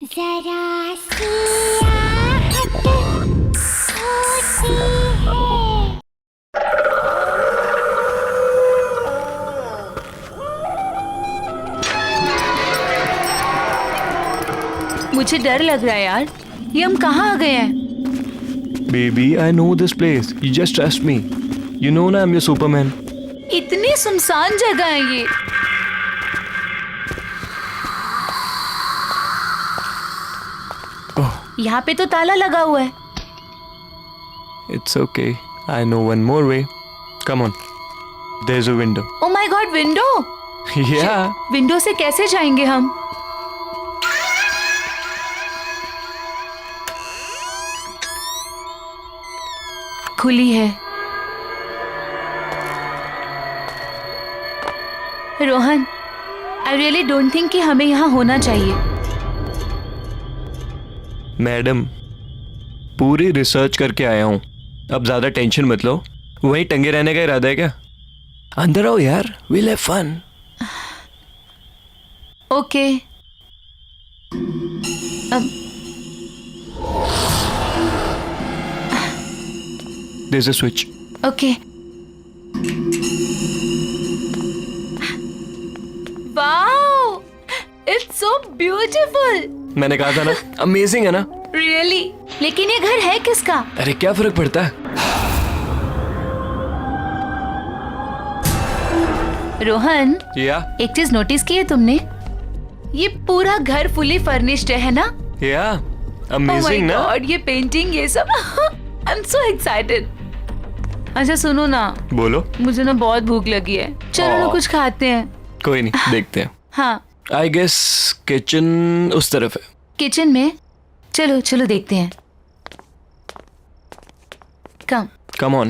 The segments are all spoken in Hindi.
जरा सी आहट होती है। मुझे डर लग रहा है यार, ये हम कहाँ आ गए हैं? Baby, I know this place. You just trust me. You know ना, I'm your Superman. इतनी सुनसान जगह है ये। Oh, यहाँ पे तो ताला लगा हुआ है। it's okay. I know one more way. Come on. There's a window. Oh my God, window! Yeah. Window से कैसे जाएंगे हम? खुली है। Rohan, I really don't think कि हमें यहाँ होना चाहिए। मैडम, पूरी रिसर्च करके आया हूँ। अब ज्यादा टेंशन मत लो। वहीं टंगे रहने का इरादा है क्या? अंदर आओ यार, we'll have fun. ओके। अब There's a switch. Okay. Wow, it's so beautiful. मैंने कहा था ना, अमेजिंग है ना? रियली? लेकिन ये घर है किसका? अरे क्या फर्क पड़ता है? रोहन, या एक चीज नोटिस की है तुमने? ये पूरा घर फुली फर्निश्ड है ना? या Oh my अमेजिंग ना? God, ये पेंटिंग, ये सब। I am so excited. अच्छा सुनो ना, बोलो। मुझे ना बहुत भूख लगी है, चलो ना कुछ खाते हैं। कोई नहीं, देखते हैं। हाँ, आई गेस किचन उस तरफ है। किचन में? चलो चलो देखते हैं। Come. Come on.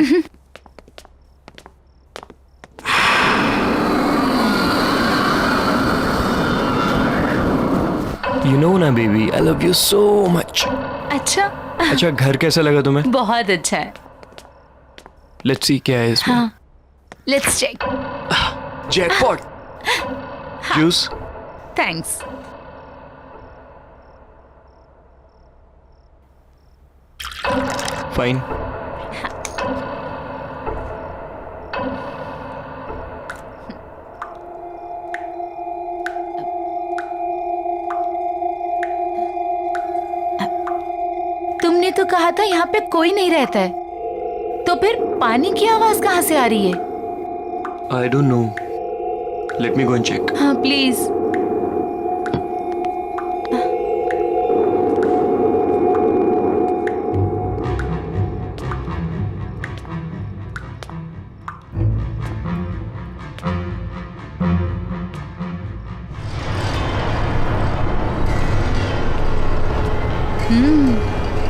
You know ना baby, I love you so much. अच्छा। अच्छा, घर कैसा लगा तुम्हें? बहुत अच्छा है। लेट्स सी क्या है इसमें। हाँ, let's check. Jackpot. Juice. Thanks. Fine. तुमने तो कहा था यहाँ पे कोई नहीं रहता है, तो फिर पानी की आवाज कहाँ से आ रही है? I don't know, let me go and check. हाँ प्लीज।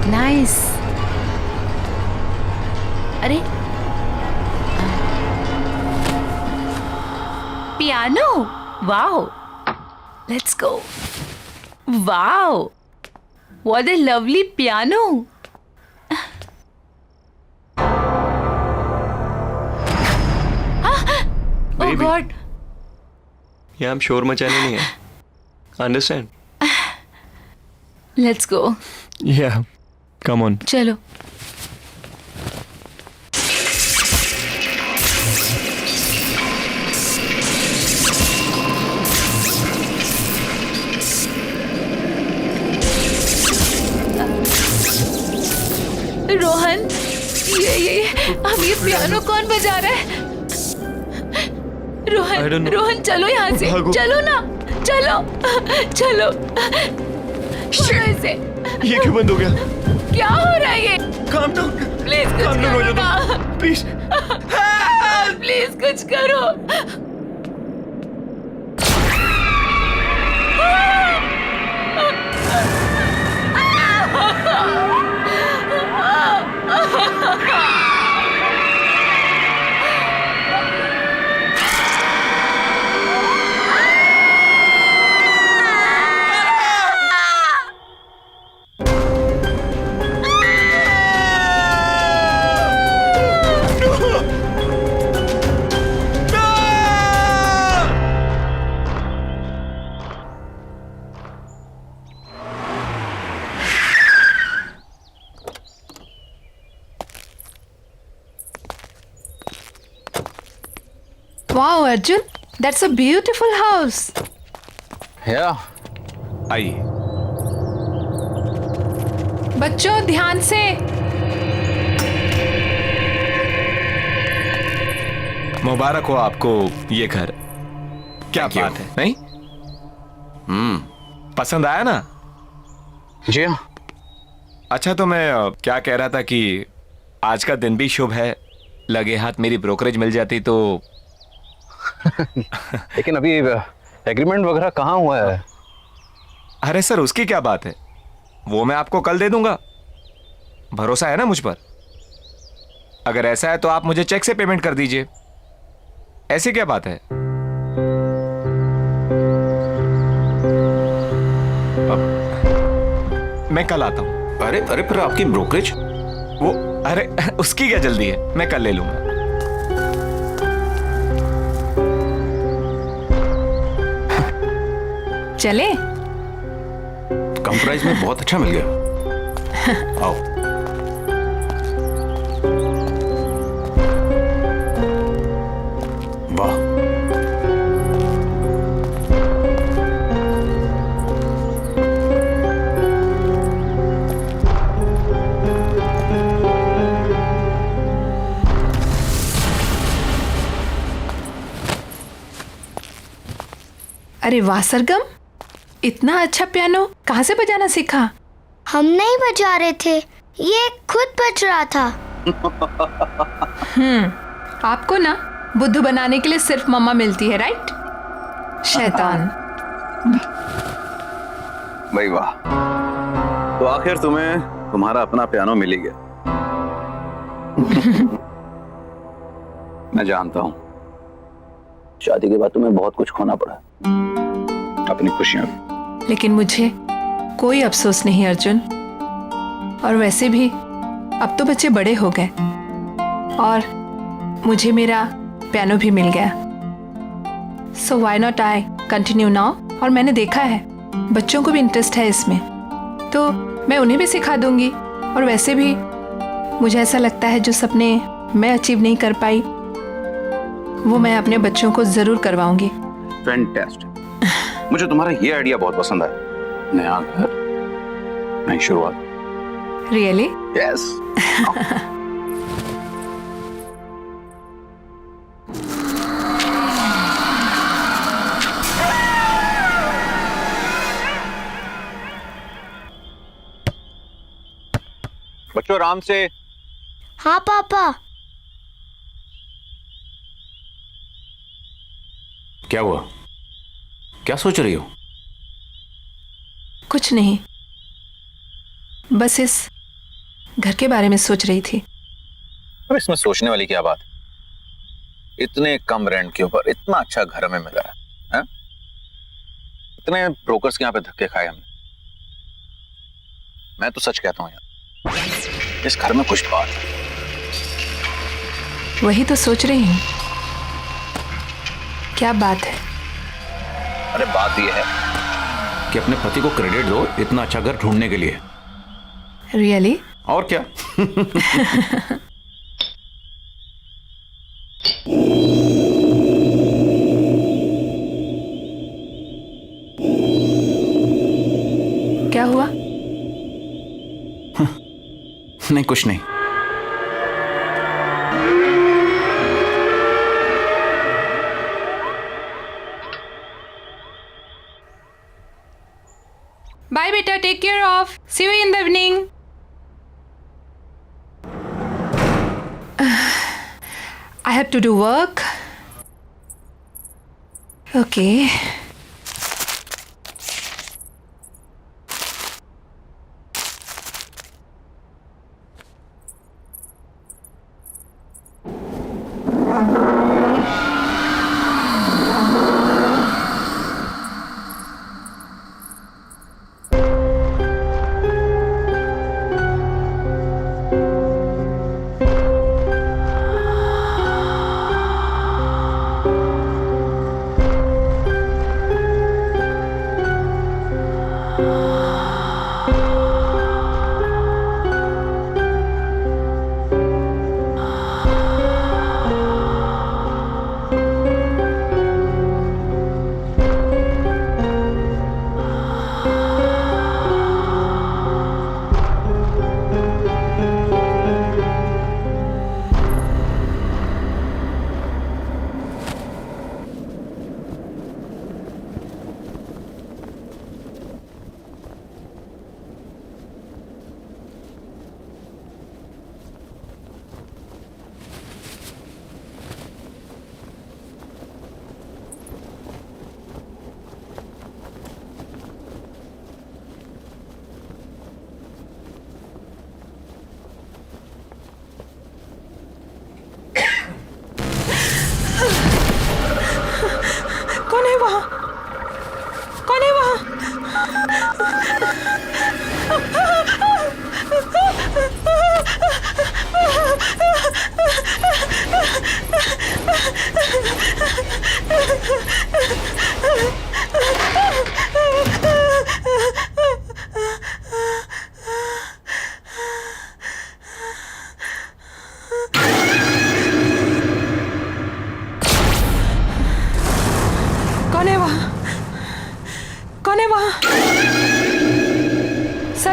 नाइस। अरे piano, wow, let's go. Wow, what a lovely piano. Oh Baby. God. यहाँ हम शोर मचाने नहीं है, अंडरस्टैंड? Let's go. या कम ऑन। चलो। रोहन, ये अब ये पियानो कौन बजा रहा है? I don't Rohan, know. Rohan चलो यहाँ से, भागो। चलो ना, चलो चलो। छोड़ो इसे। ये क्यों बंद हो गया? क्या हो रहा है ये? Calm down. प्लीज कुछ काम डाउन हो करो ना। जाओ, प्लीज। प्लीज कुछ करो। Wow, Arjun, that's a beautiful house. Yeah. आइए। बच्चों ध्यान से। मुबारक हो आपको ये घर। क्या Thank you. बात है, नहीं? पसंद आया ना? जी हाँ। अच्छा, तो मैं क्या कह रहा था कि आज का दिन भी शुभ है, लगे हाथ मेरी ब्रोकरेज मिल जाती तो। लेकिन अभी एग्रीमेंट वगैरह कहाँ हुआ है? अरे सर, उसकी क्या बात है, वो मैं आपको कल दे दूंगा। भरोसा है ना मुझ पर? अगर ऐसा है तो आप मुझे चेक से पेमेंट कर दीजिए। ऐसी क्या बात है? अब मैं कल आता हूं। अरे अरे, पर आपकी ब्रोकरेज? वो अरे उसकी क्या जल्दी है, मैं कल ले लूंगा। चले? कम प्राइस में बहुत अच्छा मिल गया। आओ। वाह। अरे वाह सरगम, इतना अच्छा पियानो कहाँ से बजाना सीखा? हम नहीं बजा रहे थे, ये खुद बज रहा था। आपको ना बुद्धू बनाने के लिए सिर्फ मम्मा मिलती है, राइट? शैतान। भाई वाह, तो आखिर तुम्हें तुम्हारा अपना पियानो मिल ही गया। मैं जानता हूं, शादी के बाद तुम्हें बहुत कुछ खोना पड़ा, अपनी खुशियां भी। लेकिन मुझे कोई अफसोस नहीं अर्जुन। और वैसे भी अब तो बच्चे बड़े हो गए और मुझे मेरा पियानो भी मिल गया। So why not I continue now. और मैंने देखा है बच्चों को भी इंटरेस्ट है इसमें, तो मैं उन्हें भी सिखा दूंगी। और वैसे भी मुझे ऐसा लगता है जो सपने मैं अचीव नहीं कर पाई वो मैं अपने बच्चों को जरूर करवाऊंगी। फैंटास्टिक। मुझे तुम्हारा ये आइडिया बहुत पसंद आया। नया घर, नई शुरुआत। रियली? यस। बच्चों आराम से। हाँ पापा। क्या हुआ? क्या सोच रही हो? कुछ नहीं, बस इस घर के बारे में सोच रही थी। अब इसमें सोचने वाली क्या बात? इतने कम रेंट के ऊपर इतना अच्छा घर हमें मिला है? इतने ब्रोकर्स के यहाँ पे धक्के खाए हमने। मैं तो सच कहता हूँ यार, इस घर में कुछ बात है। वही तो सोच रही हूँ, क्या बात है? अरे बात यह है कि अपने पति को क्रेडिट दो इतना अच्छा घर ढूंढने के लिए। रियली? और क्या। क्या हुआ? नहीं, कुछ नहीं। बाय बेटा, take care of, see you in the evening. I have to do work. Okay.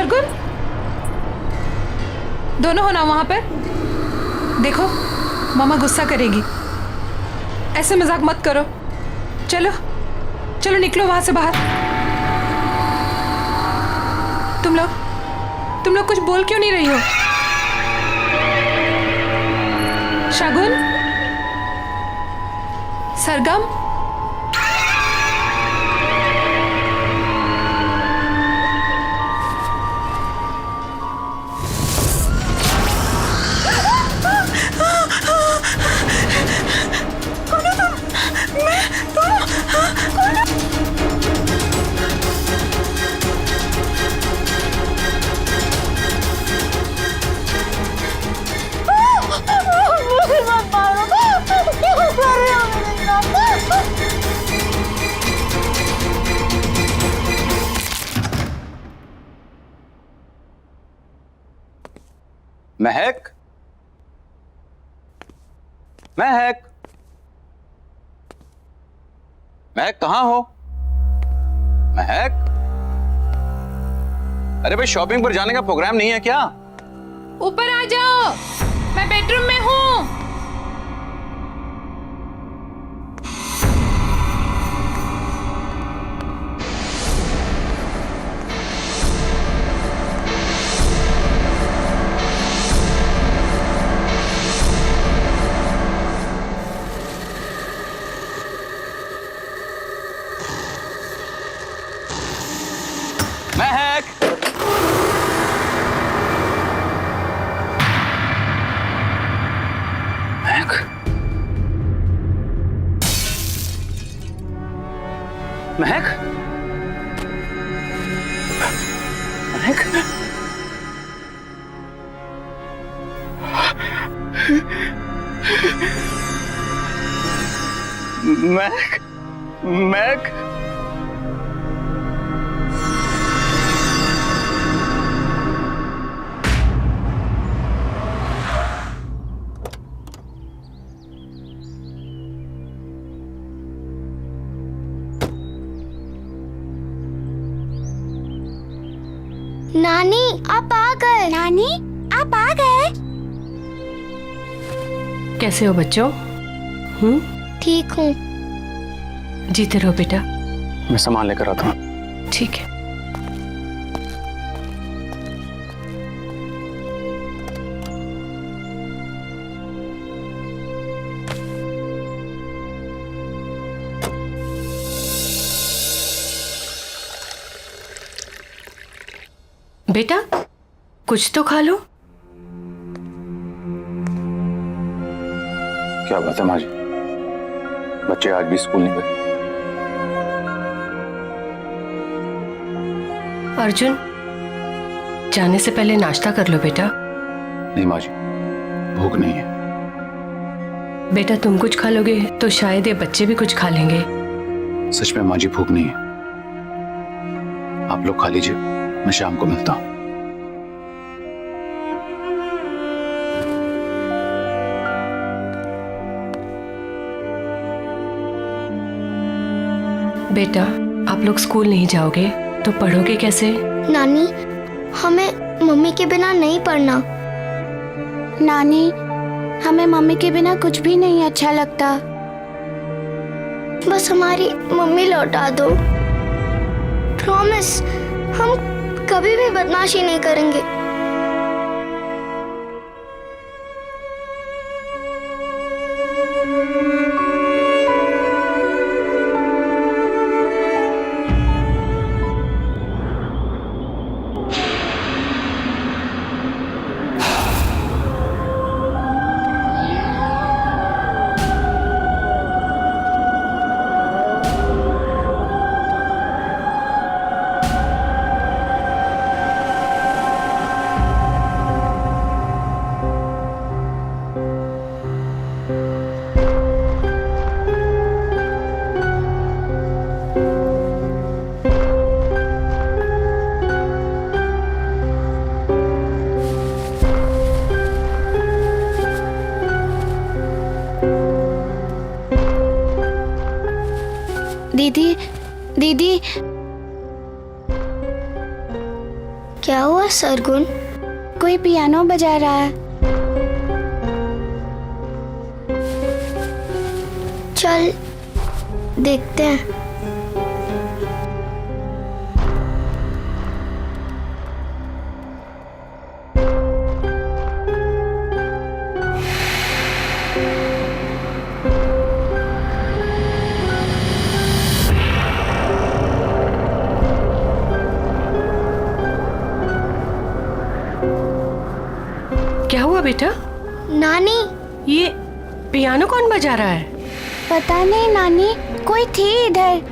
Sargun, दोनों हो ना वहां पर? देखो मामा गुस्सा करेगी, ऐसे मजाक मत करो। चलो चलो निकलो वहां से बाहर। तुम लोग कुछ बोल क्यों नहीं रही हो? शगुन, सरगम, महक, महक, महक कहाँ हो? महक, अरे भाई शॉपिंग पर जाने का प्रोग्राम नहीं है क्या? ऊपर आ जाओ, मैं बेडरूम में हूँ। महक, महक, महक, महक, महक, महक, नानी आप आ गए। नानी आप आ गए। कैसे हो बच्चों? ठीक हूँ। जीते रहो बेटा। मैं सामान लेकर आता हूँ। ठीक है। बेटा कुछ तो खा लो। क्या बात है माँ जी, बच्चे आज भी स्कूल नहीं गए? अर्जुन जाने से पहले नाश्ता कर लो बेटा। नहीं माँ जी, भूख नहीं है। बेटा तुम कुछ खा लोगे तो शायद ये बच्चे भी कुछ खा लेंगे। सच में माँ जी भूख नहीं है। आप लोग खा लीजिए, मैं शाम को मिलता हूँ। बेटा आप लोग स्कूल नहीं जाओगे तो पढ़ोगे कैसे? नानी हमें मम्मी के बिना नहीं पढ़ना। नानी हमें मम्मी के बिना कुछ भी नहीं अच्छा लगता। बस हमारी मम्मी लौटा दो। प्रॉमिस, हम कभी भी बदमाशी नहीं करेंगे। दीदी दीदी क्या हुआ सरगुन? कोई पियानो बजा रहा है। चल देखते हैं। क्या हुआ बेटा? नानी, ये पियानो कौन बजा रहा है? पता नहीं नानी, कोई थी इधर,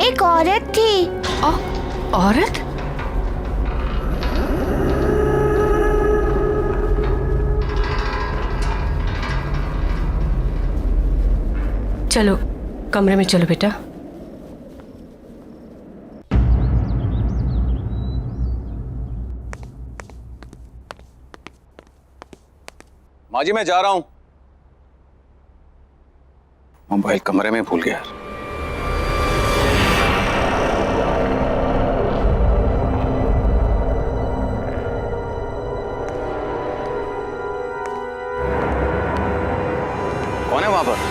एक औरत थी। औरत? चलो कमरे में चलो बेटा। माँ जी मैं जा रहा हूं। मोबाइल कमरे में भूल गया। कौन है वहां पर?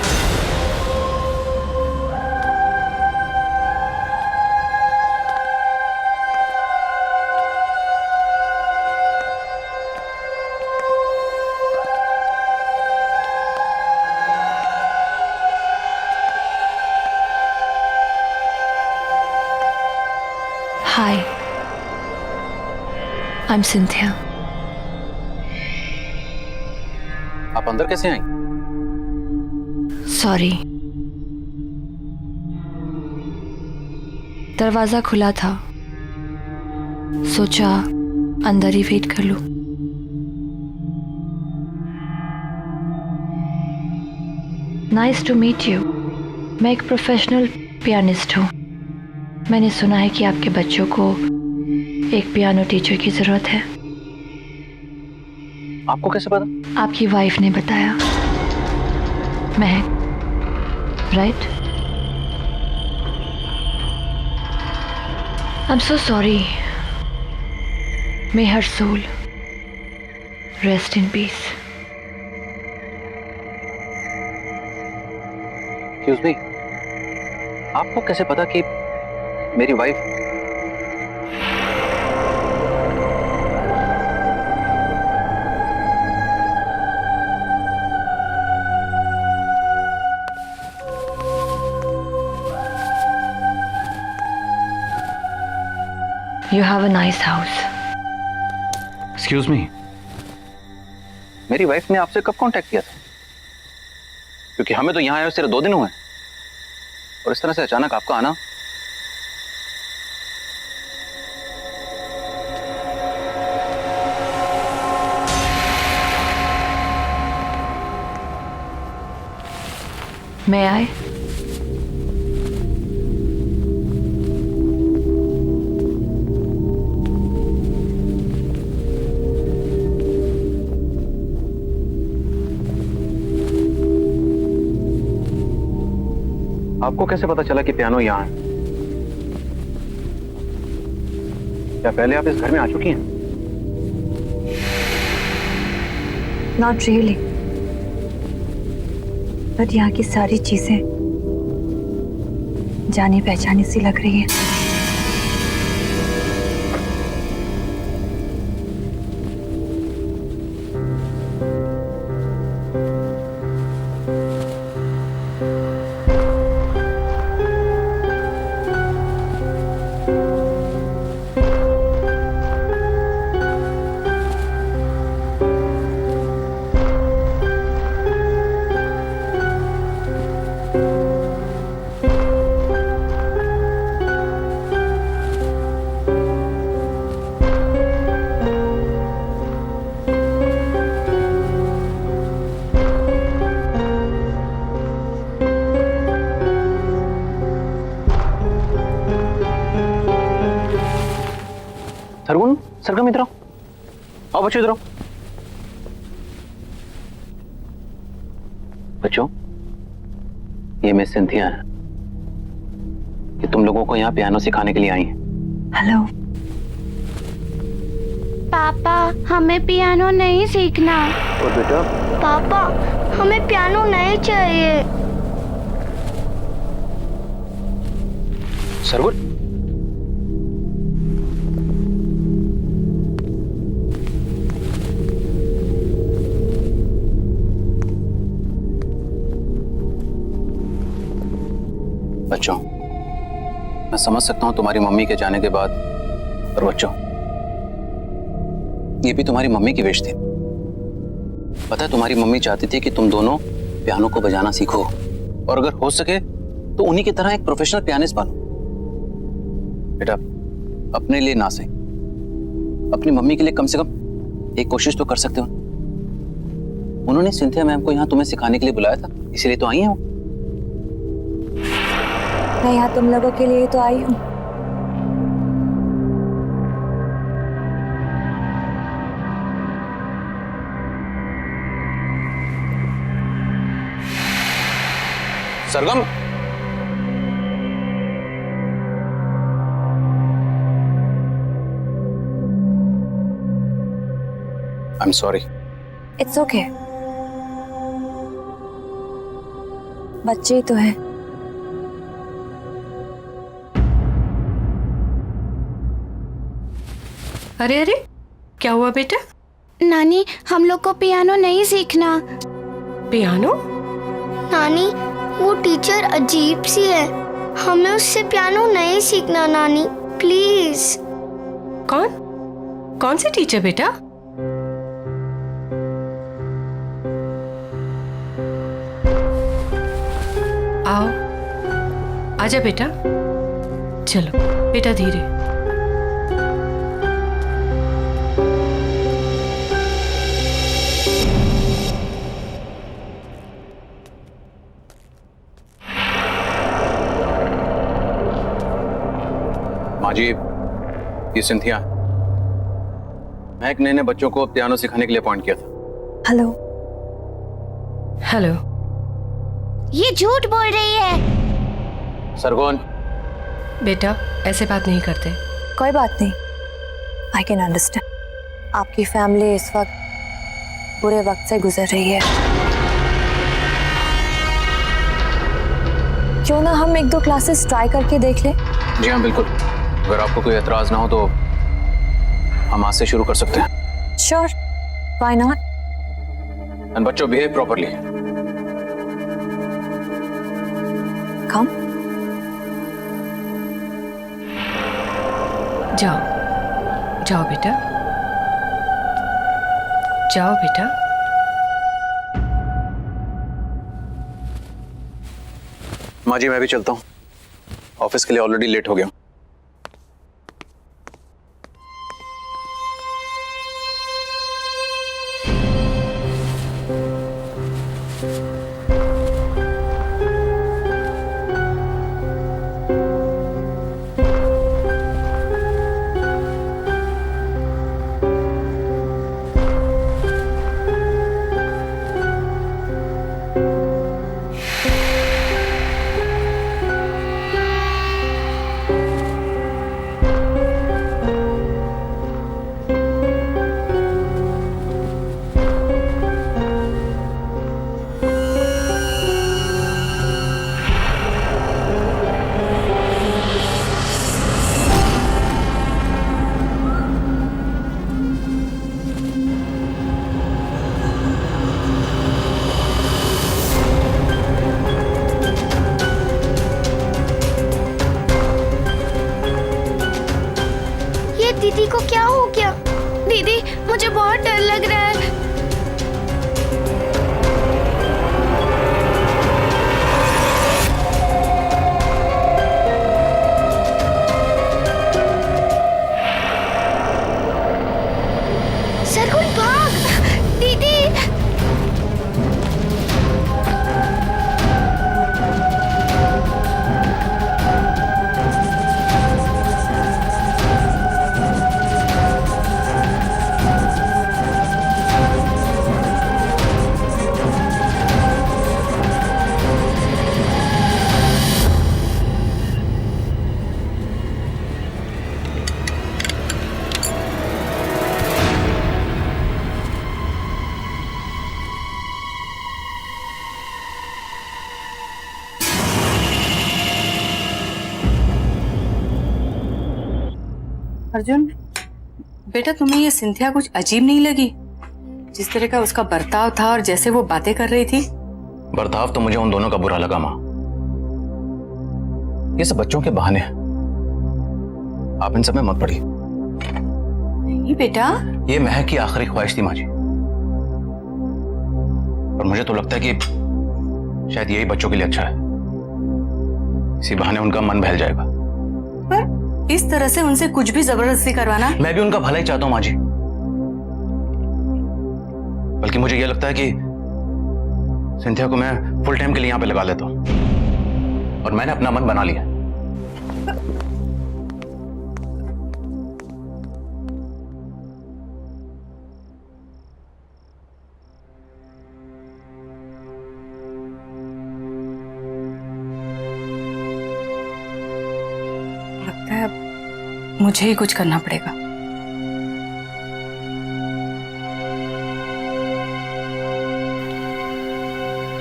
Hi, I'm Cynthia. आप अंदर कैसे आई? Sorry. दरवाजा खुला था, सोचा अंदर ही वेट कर लूं। Nice to meet you. मैं एक प्रोफेशनल पियानिस्ट हूँ। मैंने सुना है कि आपके बच्चों को एक पियानो टीचर की जरूरत है। आपको कैसे पता? आपकी वाइफ ने बताया। महक, right? I'm so sorry. May her soul rest in peace. Excuse me. आपको कैसे पता कि मेरी wife? You have a nice house. Excuse me, मेरी वाइफ ने आपसे कब कांटेक्ट किया था? क्योंकि हमें तो यहाँ आए सिर्फ 2 दिन हुए और इस तरह से अचानक आपका आना। May I? आपको कैसे पता चला कि पियानो यहाँ है? क्या पहले आप इस घर में आ चुकी हैं? Not really. बट यहाँ की सारी चीजें जानी पहचानी सी लग रही है। सरगुन, सरगम इधर आओ। आओ बच्चों इधर आओ। बच्चों, ये मिस सिंथिया है। ये तुम लोगों को यहाँ पियानो सिखाने के लिए आई हैं। हेलो। पापा हमें पियानो नहीं सीखना। और बेटा पापा हमें पियानो नहीं चाहिए। सरगुन, बच्चों, मैं समझ सकता हूं तुम्हारी मम्मी के जाने के बाद, पर बच्चों ये भी तुम्हारी मम्मी की विश थी। पता है तुम्हारी मम्मी चाहती थी कि तुम दोनों पियानो को बजाना सीखो और अगर हो सके तो उन्हीं की तरह एक प्रोफेशनल पियानिस्ट बनो। बेटा अपने लिए ना सही, अपनी मम्मी के लिए कम से कम एक कोशिश तो कर सकते हो। उन्होंने सिंथिया मैम को यहाँ तुम्हें सिखाने के लिए बुलाया था, इसीलिए तो आई हैं वो। मैं यहाँ तुम लोगों के लिए तो आई हूँ। Sargam, I am sorry. It's okay, बच्चे ही तो हैं। अरे अरे, क्या हुआ बेटा? नानी हम लोग को पियानो नहीं सीखना। पियानो? नानी वो टीचर अजीब सी है, हमें उससे पियानो नहीं सीखना नानी, प्लीज। कौन सी टीचर बेटा? आओ, आजा बेटा। चलो बेटा धीरे। माँ जी, ये सिंथिया, मैं एक नए बच्चों को पियानो सिखाने के लिए अपॉइंट किया था। हेलो। हेलो। ये झूठ बोल रही है। सरगुन, बेटा ऐसे बात नहीं करते। कोई बात नहीं, आई कैन अंडरस्टैंड। आपकी फैमिली इस वक्त बुरे वक्त से गुजर रही है। क्यों ना हम एक दो क्लासेस ट्राई करके देख लें? जी हाँ बिल्कुल, अगर आपको कोई एतराज ना हो तो हम आज से शुरू कर सकते हैं। Sure, why not. एंड बच्चों बिहेव प्रॉपर्ली। कम। जाओ जाओ बेटा, जाओ बेटा। माँ जी मैं भी चलता हूँ, ऑफिस के लिए ऑलरेडी लेट हो गया हूँ। दीदी को क्या हो गया? दीदी मुझे बहुत डर लग रहा है। सरगुन भाग, दीदी। अर्जुन, बेटा तुम्हें ये सिंथिया कुछ अजीब नहीं लगी? जिस तरह का उसका बर्ताव था और जैसे वो बातें कर रही थी। बर्ताव तो मुझे उन दोनों का बुरा लगा माँ। ये सब बच्चों के बहाने हैं, आप इन सब में मत पड़िए। नहीं बेटा, ये महक की आखिरी ख्वाहिश थी माँ जी, और मुझे तो लगता है कि शायद यही बच्चों के लिए अच्छा है। इसी बहाने उनका मन बहल जाएगा। पर इस तरह से उनसे कुछ भी जबरदस्ती करवाना। मैं भी उनका भला ही चाहता हूं माँ जी, बल्कि मुझे यह लगता है कि सिंथिया को मैं फुल टाइम के लिए यहां पे लगा लेता हूं, और मैंने अपना मन बना लिया। लगता है अब मुझे ही कुछ करना पड़ेगा।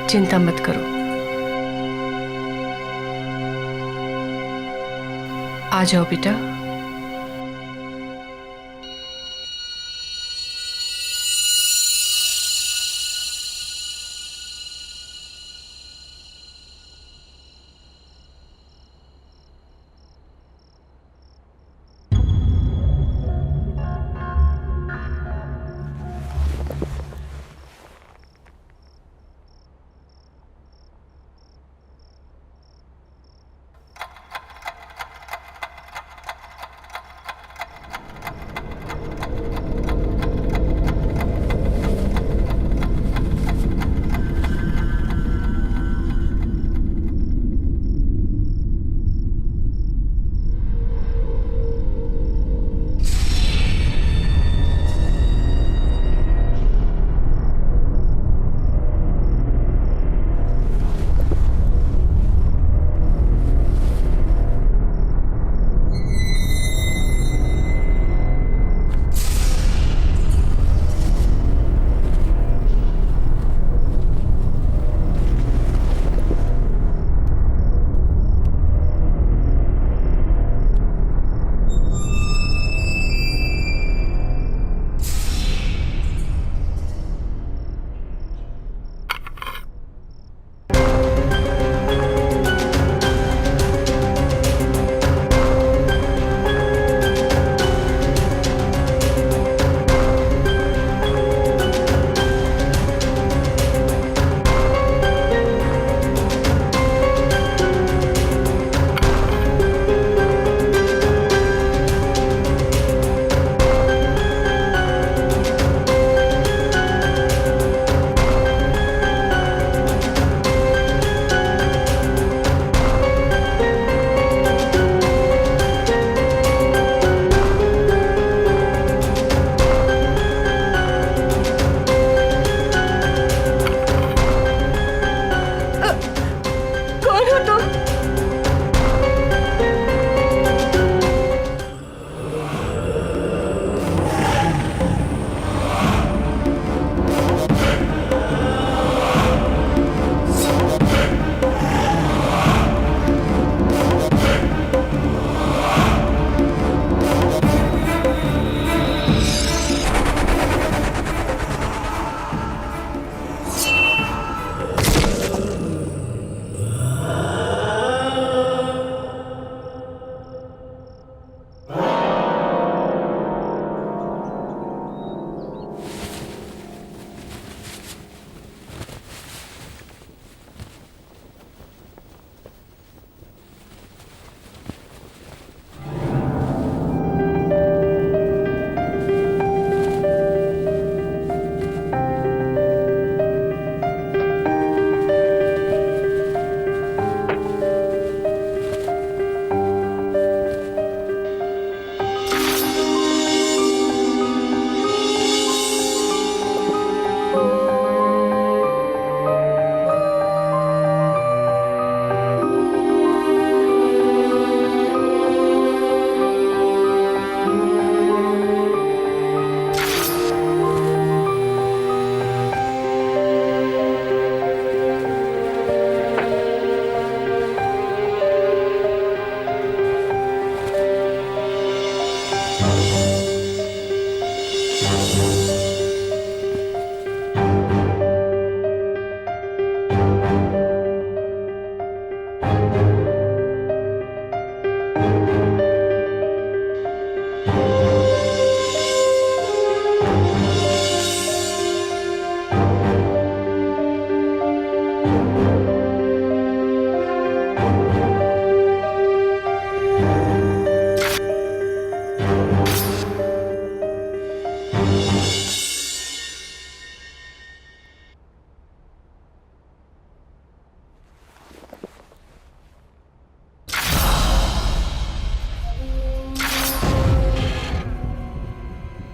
चिंता मत करो, आ जाओ बेटा।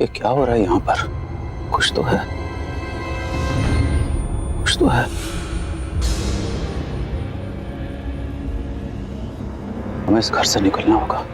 ये क्या हो रहा है यहाँ पर? कुछ तो है, कुछ तो है। हमें इस घर से निकलना होगा।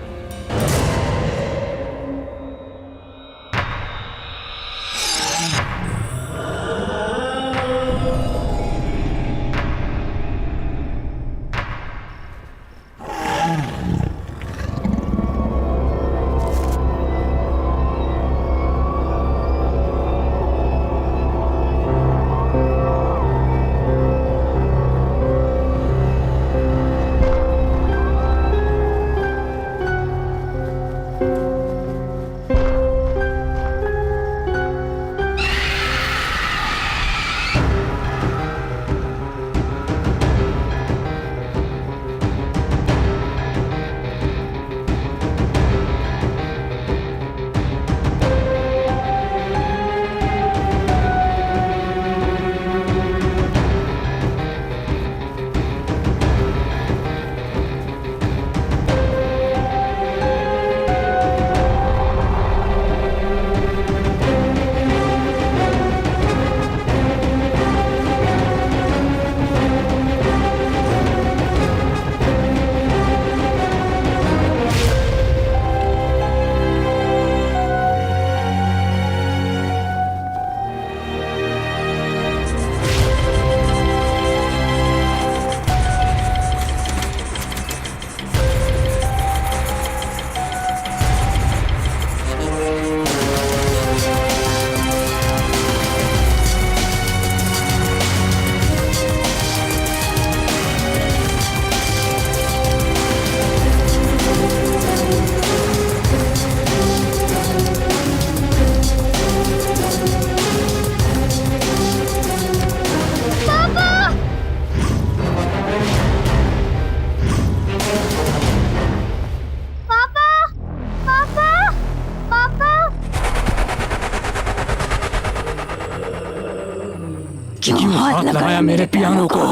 क्यों हाथ लगाया मेरे पियानो को?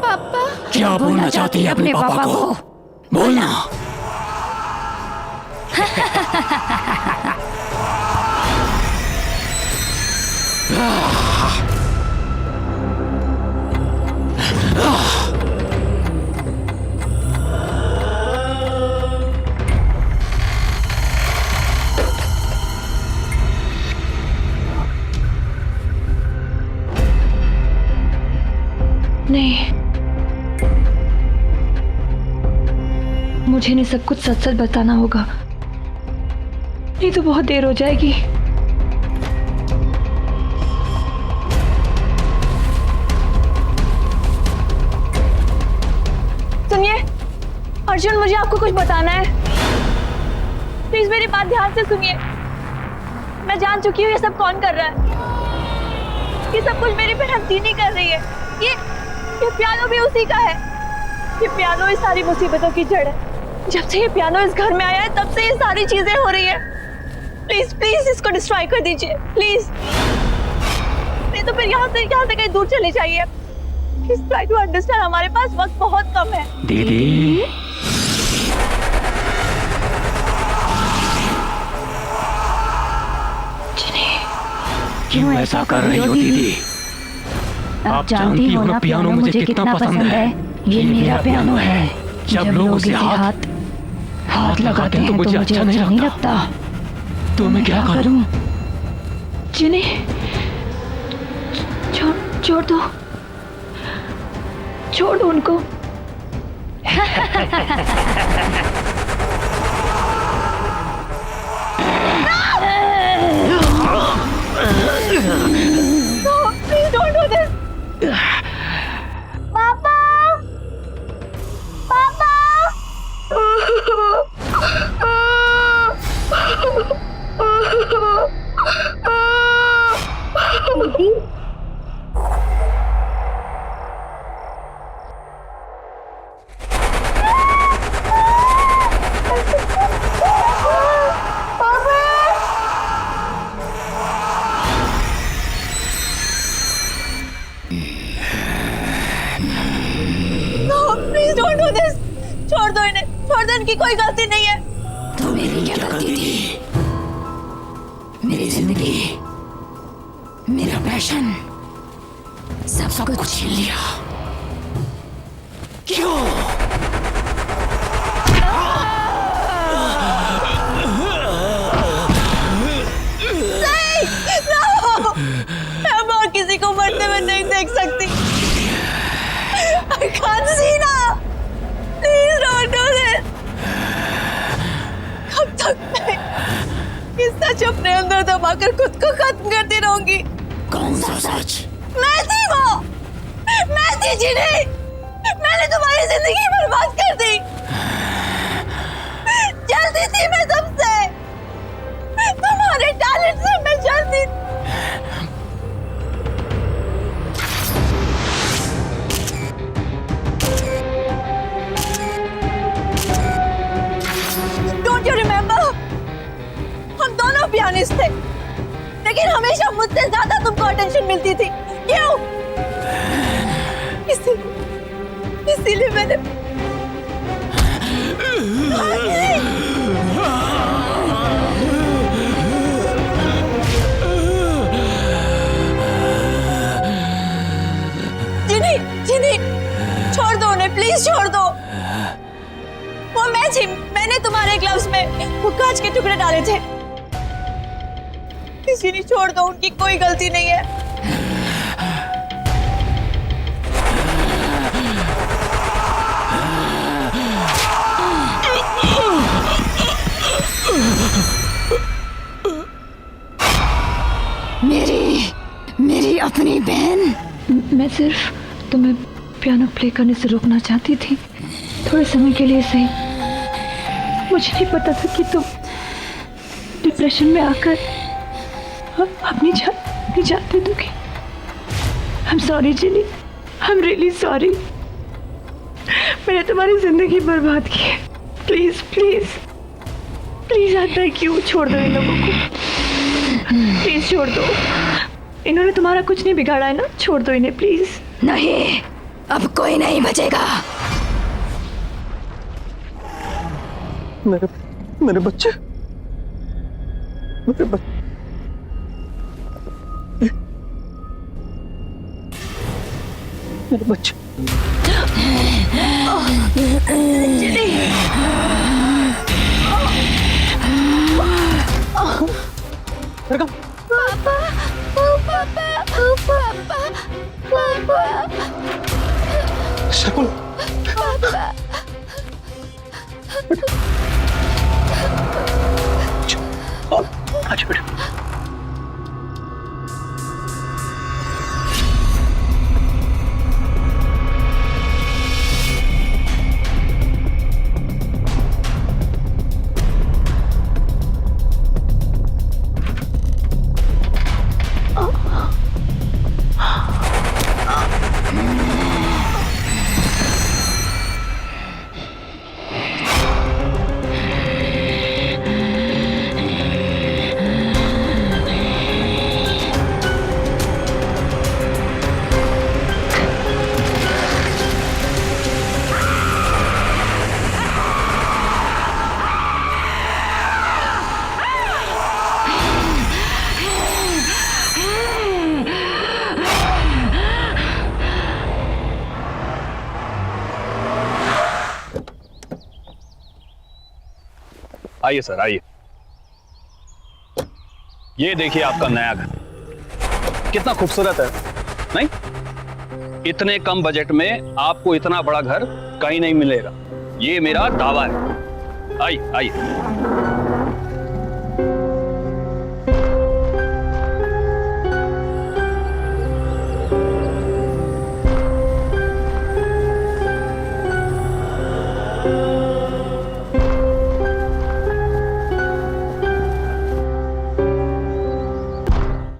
पापा क्या बोलना चाहती है अपने पापा को? बोलना। नहीं, मुझे नहीं सब कुछ सच सच बताना होगा, नहीं तो बहुत देर हो जाएगी। सुनिए अर्जुन, मुझे आपको कुछ बताना है, प्लीज मेरी बात ध्यान से सुनिए। मैं जान चुकी हूँ ये सब कौन कर रहा है। ये सब कुछ मेरी बहन जीनी कर रही है। ये पियानो भी उसी का है। ये पियानो इस सारी मुसीबतों की जड़ है। जब से ये पियानो इस घर में आया है तब से ये सारी चीजें हो रही है। प्लीज प्लीज इसको डिस्ट्रॉय कर दीजिए प्लीज, नहीं तो फिर यहाँ से कहीं दूर चले जाइए। प्लीज ट्राई टू अंडरस्टैंड, हमारे पास वक्त बहुत कम है। दीदी क्यों ऐसा कर रही हो दीदी? आप जानती हो ना पियानो मुझे कितना पसंद है। ये मेरा पियानो है। जब लोग उसे हाथ लगाते हैं तो मुझे अच्छा नहीं लगता। तो मैं क्या करूं? जिनी, छोड़ दो उनको। उनकी कोई गलती नहीं है। तो मेरी क्या गलती थी? मेरी जिंदगी, मेरा पैशन, सब कुछ छीन लिया। क्यों? मैं और किसी को मरते हुए नहीं देख सकती। I can't see now. Please don't do this. कब तक मैं इस सच अपने अंदर दबाकर खुद को खत्म करती रहूंगी? कौन सा सच? मैं थी वो, मैं थी जिन्हें मैंने तुम्हारी जिंदगी बर्बाद कर दी। जलती थी मैं सबसे, तुम्हारे टैलेंट से मैं जलती थी। Don't you remember? हम दोनों पियानिस्ट थे, लेकिन हमेशा मुझसे ज्यादा तुमको अटेंशन मिलती थी। क्यों? इसीलिए मैंने जिनी, छोड़ दो उन्हें, प्लीज छोड़ दो। वो मैं थी, मैंने तुम्हारे ग्लव्स में वो कांच के टुकड़े डाले थे। जिनी, छोड़ दो, उनकी कोई गलती नहीं है। मेरी अपनी बहन। मैं सिर्फ तुम्हें पियानो प्ले करने से रोकना चाहती थी, थोड़े समय के लिए सही। मुझे नहीं पता था कि तुम डिप्रेशन में आकर अपनी जान दे दोगी। I'm sorry Jini, I'm really sorry। मैंने तुम्हारी जिंदगी बर्बाद की है। Please please please I beg you, छोड़ दो इन लोगों को, प्लीज छोड़ दो। इन्होंने तुम्हारा कुछ नहीं बिगाड़ा है ना, छोड़ दो इन्हें प्लीज। नहीं, अब कोई नहीं बचेगा। मेरे बच्चे, मेरे बच्चे, मेरे बच्चे। शकुन, अच्छा बेटा। आइए सर, आइए। ये देखिए आपका नया घर कितना खूबसूरत है, नहीं? इतने कम बजट में आपको इतना बड़ा घर कहीं नहीं मिलेगा, ये मेरा दावा है। आइए आइए।